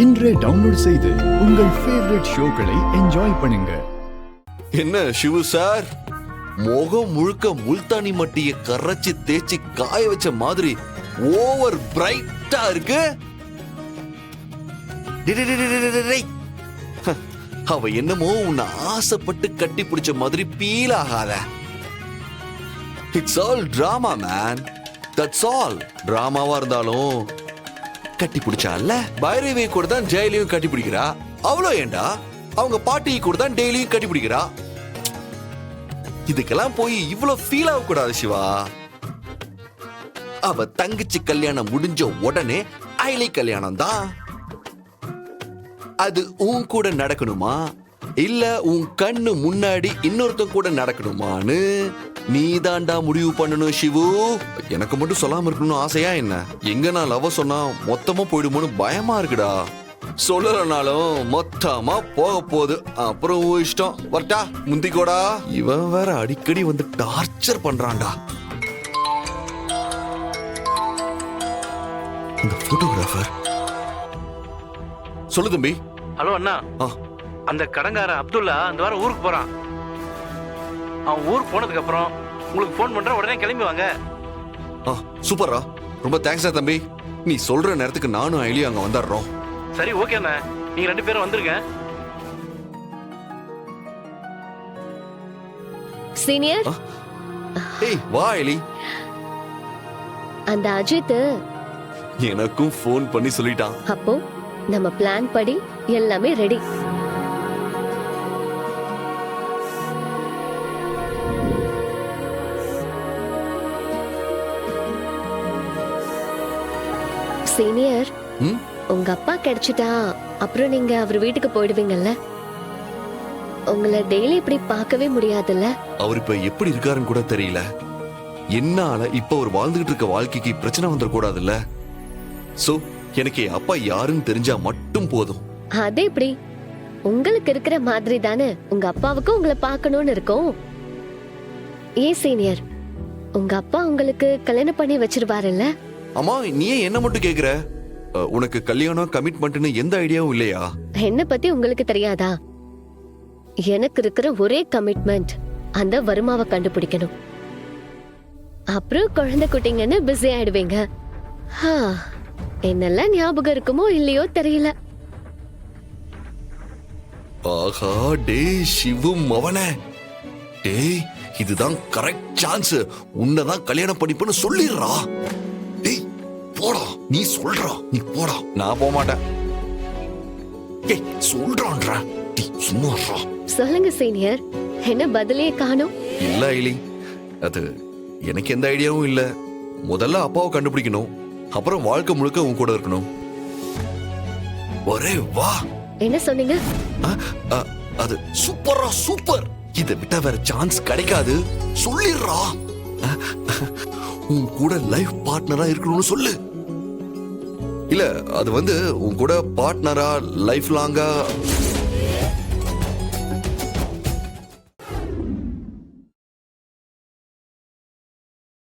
இன்றே டவுன்லோட் செய்து உங்கள் ஃபேவரட் ஷோக்களை என்ஜாய் பண்ணுங்க. என்ன சிவு சார், முகம் முழுக்க முல்தானி மட்டிய கரைச்சி தேய்ச்சி காய வச்ச மாதிரி ஓவர் பிரைட்டா இருக்கு. அவ என்னமோ உன்னை ஆசைப்பட்டு கட்டி பிடிச்ச மாதிரி பீல் ஆகாத. It's all drama man, that's all. டிராமாவா இருந்தாலும் கட்டி பிடிச்சால பைரவி கூட தான் ஜெயிலையும் கட்டி பிடிக்கிறா. அவ்வளோ ஏண்டா அவங்க பாட்டி கூட தான் டெய்லியும் கட்டி பிடிக்கிறா. இதுக்கெல்லாம் போய் இவ்வளவு ஃபீல் ஆக கூடாது சிவா. அவ தங்கச்சி கல்யாணம் முடிஞ்ச உடனே ஐலி கல்யாணம் தான். அது உன் கூட நடக்கணுமா இல்ல உன் கண்ணு முன்னாடி இன்னொருத்தன் கூட நடக்கணுமான்னு நீ தாண்டா முடிவு பண்ணணும் சிவு. எனக்கு மட்டும் சொல்லாம இருக்கணும்னு ஆசையா என்ன? எங்க நான் லவ் சொன்னா மொத்தமா போயிடுமோன்னு பயமா இருக்குடா. சொல்லலனாலும் மொத்தமா போக போகுது. அப்புறம் இஷ்டம் வரட்டா முந்திக்கோடா. இவன் வேற அடிக்கடி வந்து டார்ச்சர் பண்றான்டா. இந்த போட்டோகிராஃபர் சொல்லு தம்பி. ஹலோ அண்ணா, அந்த கடங்கார அப்துல்லா அந்த வாரம் ஊருக்கு போறான். அவன் ஊருக்கு போனதுக்கு அப்புறம் உங்களுக்கு ஃபோன் பண்ற, உடனே கிளம்பி வாங்க. சூப்பரா, ரொம்ப தேங்க்ஸா தம்பி. நீ சொல்ற நேரத்துக்கு நானும் ஐலியும் அங்க வந்துடுறோம். சரி ஓகே அண்ணா, நீங்க 2 பேரும் வந்துருங்க. சீனியர், ஏய் வா ஐலி. அந்த அஜித் எனக்கும் ஃபோன் பண்ணி சொல்லிட்டான். அப்போ நம்ம பிளான் படி எல்லாமே ரெடி. சீனியர், உங்க அப்பா கிடைச்சிட்டா அப்புறம் நீங்க அவர் வீட்டுக்கு போயிடுவீங்கல்ல? உங்களை டெய்லி இப்படி பார்க்கவே முடியாதுல்ல? அவர் இப்ப எப்படி இருக்காருன்னு கூட தெரியல. என்னால இப்ப அவர் வாழ்ந்துகிட்டு இருக்க வாழ்க்கைக்கு பிரச்சனை வந்துடக்கூடாதுல்ல. சோ எனக்கு என் அப்பா யாருன்னு தெரிஞ்சா மட்டும் போதும். அது எப்படி? உங்களுக்கு இருக்கிற மாதிரி தானே உங்க அப்பாவுக்கு உங்களை பார்க்கணும்னு இருக்கும். ஏன் சீனியர், உங்க அப்பா உங்களுக்கு கல்யாணம் பண்ணி வச்சிருவாருல்ல? அம்மா, நீ என்ன மட்டும் கேக்குற? உனக்கு கல்யாணம் கமிட்மெண்ட்னு எந்த ஐடியாவும் இல்லையா? என்ன பத்தி உங்களுக்கு தெரியாதா? எனக்கு இருக்கிற ஒரே கமிட்மெண்ட் அந்த வருமாவை கண்டுபிடிக்கணும். அப்புறம் குழந்தை குட்டிங்கன்னு பிஸி ஆயிடுவீங்க. என்னெல்லாம் ஞாபகம் இருக்குமோ இல்லையோ தெரியல. ஆஹா, டே சிவு மவனே, டேய் இதுதான் கரெக்ட் சான்ஸ். உன்னதான் கல்யாணம் பண்ணிப்பன்னு சொல்லிடுறா. டேய் போடா, நீ சொல்றா, நீ போடா. நான் போக மாட்டேன். டேய் சொல்றான்றா, டேய் சும்மாறா. சொல்லுங்க சீனியர், என்ன பதிலே காணோம்? இல்ல ஐலி, அது எனக்கு எந்த ஐடியாவும் இல்ல. முதல்ல அப்பாவை கண்டுபிடிக்கணும், அப்புறம் வாழ்க்கை முழுக்க உன் கூட இருக்கணும். ஒரே வா. என்ன சொன்னீங்க? அது சூப்பரா, சூப்பர். இதை விட்டா வேற சான்ஸ் கிடைக்காது. சொல்லிடுறா. உன் கூட லைஃப் பார்ட்னரா இருக்கணும்னு சொல்லு. இல்ல அது வந்து உன் கூட பார்ட்னரா லைஃப் லாங்கா